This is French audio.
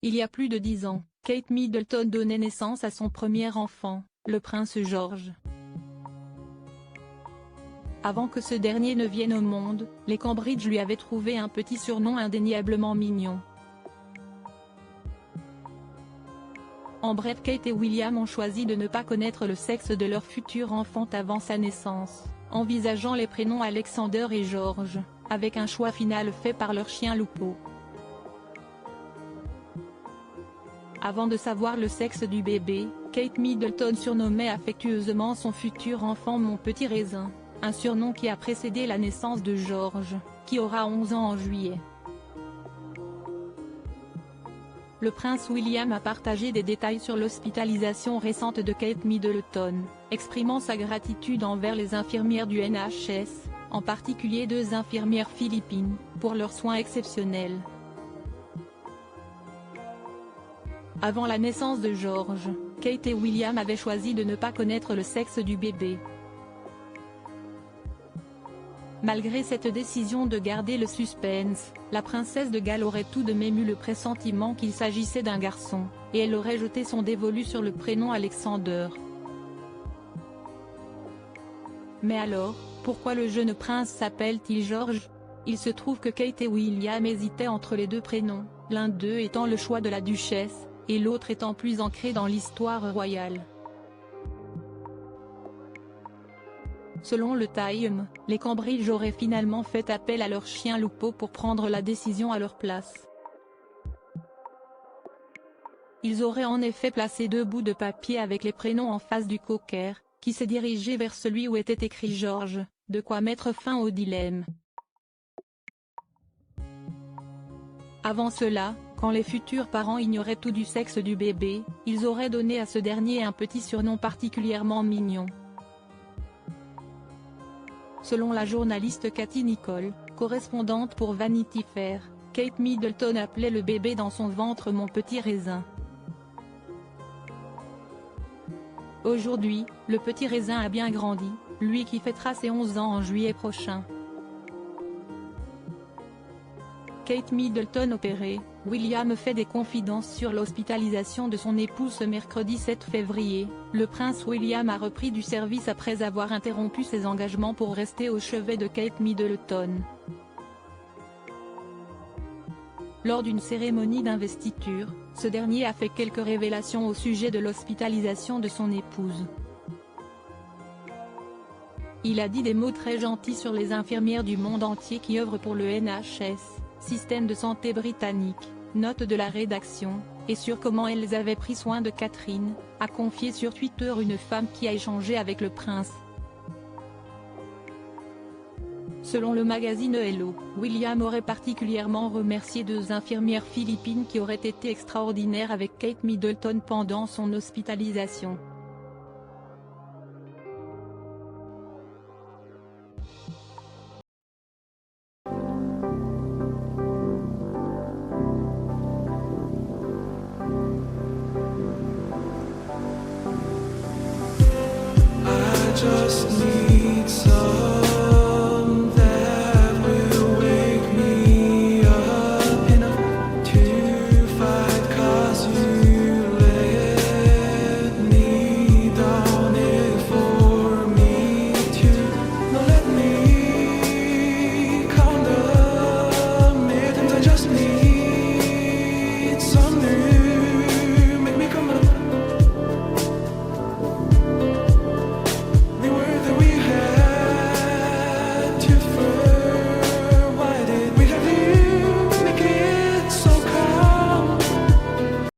Il y a plus de 10 ans, Kate Middleton donnait naissance à son premier enfant, le prince George. Avant que ce dernier ne vienne au monde, les Cambridge lui avaient trouvé un petit surnom indéniablement mignon. En bref, Kate et William ont choisi de ne pas connaître le sexe de leur futur enfant avant sa naissance, envisageant les prénoms Alexander et George, avec un choix final fait par leur chien Lupo. Avant de savoir le sexe du bébé, Kate Middleton surnommait affectueusement son futur enfant Mon Petit Raisin, un surnom qui a précédé la naissance de George, qui aura 11 ans en juillet. Le prince William a partagé des détails sur l'hospitalisation récente de Kate Middleton, exprimant sa gratitude envers les infirmières du NHS, en particulier 2 infirmières philippines, pour leurs soins exceptionnels. Avant la naissance de George, Kate et William avaient choisi de ne pas connaître le sexe du bébé. Malgré cette décision de garder le suspense, la princesse de Galles aurait tout de même eu le pressentiment qu'il s'agissait d'un garçon, et elle aurait jeté son dévolu sur le prénom Alexander. Mais alors, pourquoi le jeune prince s'appelle-t-il George? Il se trouve que Kate et William hésitaient entre les 2 prénoms, l'un d'eux étant le choix de la duchesse, et l'autre étant plus ancré dans l'histoire royale. Selon le Time, les Cambridge auraient finalement fait appel à leur chien Lupo pour prendre la décision à leur place. Ils auraient en effet placé 2 bouts de papier avec les prénoms en face du cocker, qui s'est dirigé vers celui où était écrit George, de quoi mettre fin au dilemme. Avant cela, quand les futurs parents ignoraient tout du sexe du bébé, ils auraient donné à ce dernier un petit surnom particulièrement mignon. Selon la journaliste Cathy Nicholl, correspondante pour Vanity Fair, Kate Middleton appelait le bébé dans son ventre Mon Petit Raisin. Aujourd'hui, le petit raisin a bien grandi, lui qui fêtera ses 11 ans en juillet prochain. Kate Middleton opérée, William fait des confidences sur l'hospitalisation de son épouse ce mercredi 7 février. Le prince William a repris du service après avoir interrompu ses engagements pour rester au chevet de Kate Middleton. Lors d'une cérémonie d'investiture, ce dernier a fait quelques révélations au sujet de l'hospitalisation de son épouse. Il a dit des mots très gentils sur les infirmières du monde entier qui œuvrent pour le NHS, système de santé britannique, note de la rédaction, et sur comment elles avaient pris soin de Catherine, a confié sur Twitter une femme qui a échangé avec le prince. Selon le magazine Hello, William aurait particulièrement remercié 2 infirmières philippines qui auraient été extraordinaires avec Kate Middleton pendant son hospitalisation.